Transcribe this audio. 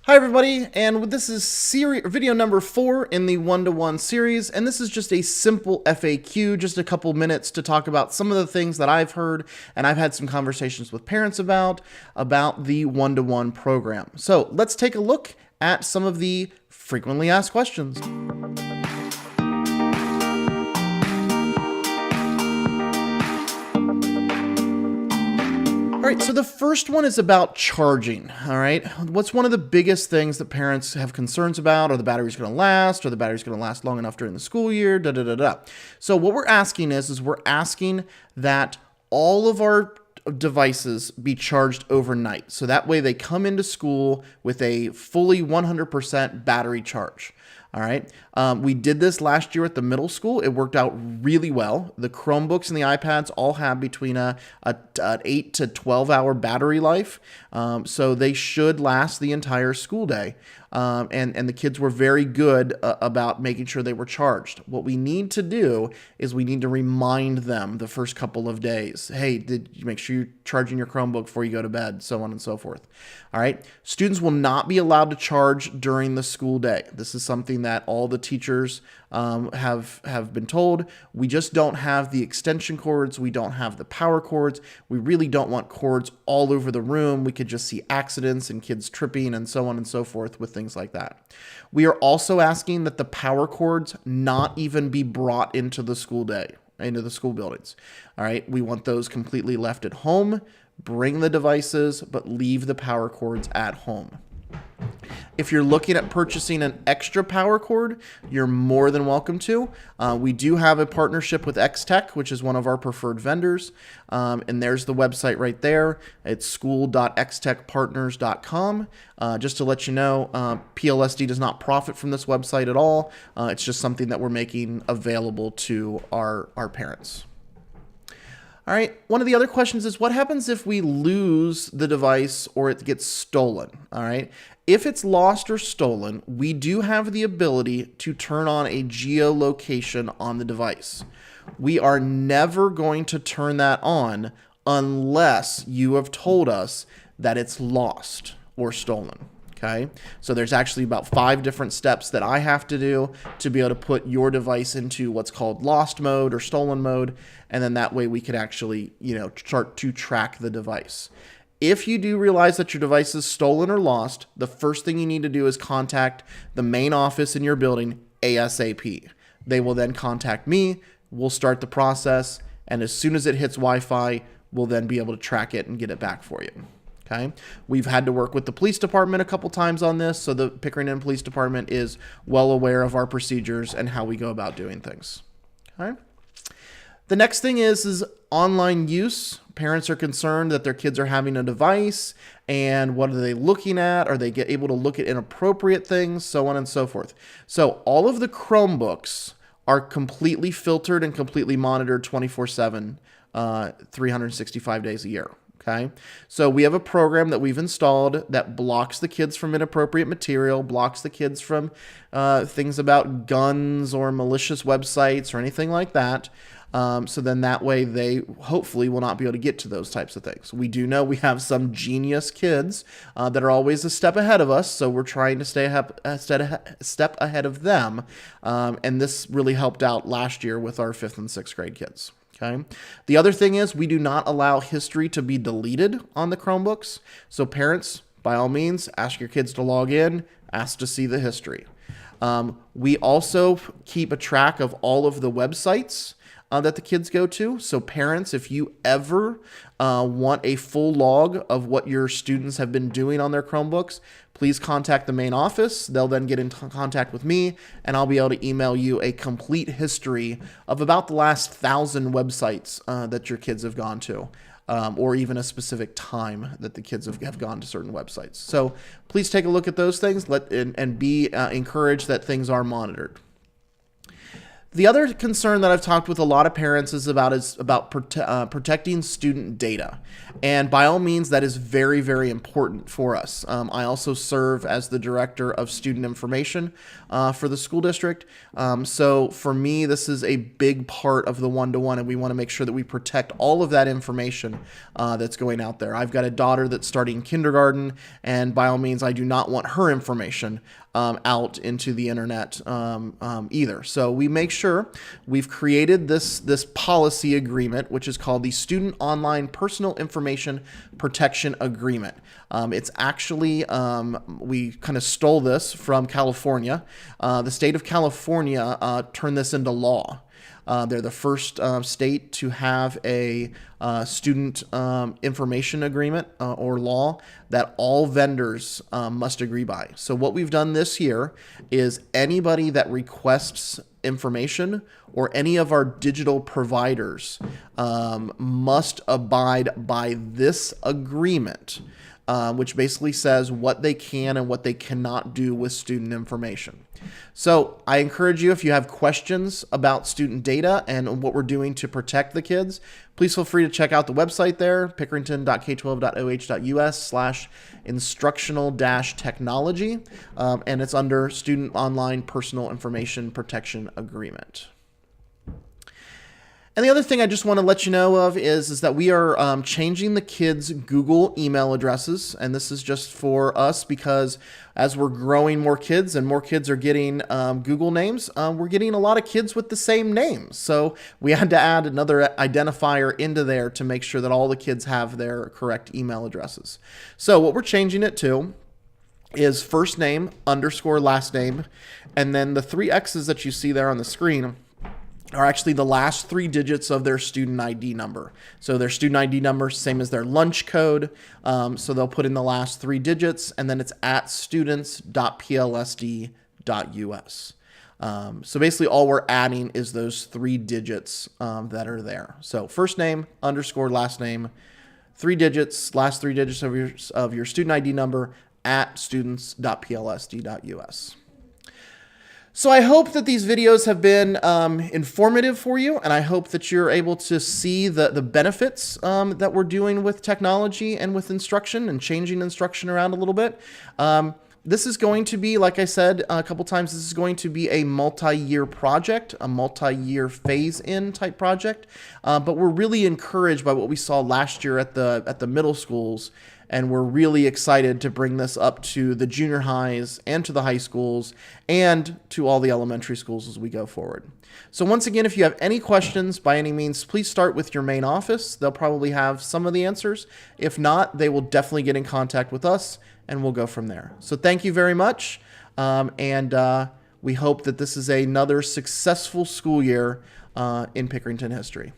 Hi everybody, and this is video number 4 in the One2One series, and this is just a simple FAQ, just a couple minutes to talk about some of the things that I've heard and I've had some conversations with parents about the One2One program. So let's take a look at some of the frequently asked questions. All right, so the first one is about charging, all right? What's one of the biggest things that parents have concerns about? Are the batteries going to last? Are the batteries going to last long enough during the school year? So what we're asking is we're asking that all of our devices be charged overnight. So that way they come into school with a fully 100% battery charge. All right. We did this last year at the middle school. It worked out really well. The Chromebooks and the iPads all have between an 8 to 12 hour battery life. So they should last the entire school day. And the kids were very good about making sure they were charged. What we need to do is we need to remind them the first couple of days. Hey, did you make sure you're charging your Chromebook before you go to bed, so on and so forth. All right. Students will not be allowed to charge during the school day. This is something that all the teachers have been told. We just don't have the extension cords. We don't have the power cords. We really don't want cords all over the room. We could just see accidents and kids tripping and so on and so forth with things like that. We are also asking that the power cords not even be brought into the school day, into the school buildings. All right. We want those completely left at home. Bring the devices, but leave the power cords at home. If you're looking at purchasing an extra power cord, you're more than welcome to. We do have a partnership with X-Tech, which is one of our preferred vendors. And there's the website right there. It's school.xtechpartners.com. Just to let you know, PLSD does not profit from this website at all. It's just something that we're making available to our parents. All right, one of the other questions is what happens if we lose the device or it gets stolen? All right, if it's lost or stolen, we do have the ability to turn on a geolocation on the device. We are never going to turn that on unless you have told us that it's lost or stolen. Okay, so there's actually about 5 different steps that I have to do to be able to put your device into what's called lost mode or stolen mode, and then that way we can actually, start to track the device. If you do realize that your device is stolen or lost, the first thing you need to do is contact the main office in your building ASAP. They will then contact me, we'll start the process, and as soon as it hits Wi-Fi, we'll then be able to track it and get it back for you. Okay. We've had to work with the police department a couple times on this, so the Pickerington Police Department is well aware of our procedures and how we go about doing things. Okay. The next thing is online use. Parents are concerned that their kids are having a device, and what are they looking at? Are they able to look at inappropriate things, so on and so forth. So all of the Chromebooks are completely filtered and completely monitored 24/7, 365 days a year. Okay, so we have a program that we've installed that blocks the kids from inappropriate material, blocks the kids from things about guns or malicious websites or anything like that. So then that way they hopefully will not be able to get to those types of things. We do know we have some genius kids that are always a step ahead of us, so we're trying to stay a step ahead of them. And this really helped out last year with our 5th and 6th grade kids. Okay. The other thing is we do not allow history to be deleted on the Chromebooks. So parents, by all means, ask your kids to log in, ask to see the history. We also keep a track of all of the websites that the kids go to. So parents, if you ever want a full log of what your students have been doing on their Chromebooks, please contact the main office. They'll then get in contact with me, and I'll be able to email you a complete history of about the last 1,000 websites that your kids have gone to, or even a specific time that the kids have gone to certain websites. So please take a look at those things and be encouraged that things are monitored. The other concern that I've talked with a lot of parents is about protecting student data. And by all means, that is very, very important for us. I also serve as the director of student information for the school district. So for me, this is a big part of the one-to-one, and we want to make sure that we protect all of that information that's going out there. I've got a daughter that's starting kindergarten, and by all means, I do not want her information out into the internet either. So we make sure we've created this policy agreement, which is called the Student Online Personal Information Protection Agreement. It's actually, we kind of stole this from California. The state of California turned this into law. They're the first state to have a student information agreement or law that all vendors must agree by. So what we've done this year is anybody that requests information or any of our digital providers must abide by this agreement, which basically says what they can and what they cannot do with student information. So I encourage you, if you have questions about student data and what we're doing to protect the kids, please feel free to check out the website there, pickerington.k12.oh.us/instructional-technology, and it's under Student Online Personal Information Protection Agreement. And the other thing I just want to let you know of is that we are changing the kids' Google email addresses. And this is just for us because as we're growing more kids and more kids are getting Google names, we're getting a lot of kids with the same names. So we had to add another identifier into there to make sure that all the kids have their correct email addresses. So what we're changing it to is first name _ last name. And then the 3 X's that you see there on the screen are actually the last 3 digits of their student ID number. So their student ID number, same as their lunch code. So they'll put in the last 3 digits, and then it's at students.plsd.us. So basically all we're adding is those 3 digits that are there. So first name _ last name, 3 digits, last 3 digits of your student ID number at students.plsd.us. So I hope that these videos have been informative for you, and I hope that you're able to see the benefits that we're doing with technology and with instruction and changing instruction around a little bit. This is going to be, like I said a couple times, this is going to be a multi-year project, a multi-year phase-in type project. But we're really encouraged by what we saw last year at the middle schools, and we're really excited to bring this up to the junior highs and to the high schools and to all the elementary schools as we go forward. So once again, if you have any questions, by any means, please start with your main office. They'll probably have some of the answers. If not, they will definitely get in contact with us, and we'll go from there. So thank you very much, and we hope that this is another successful school year in Pickerington history.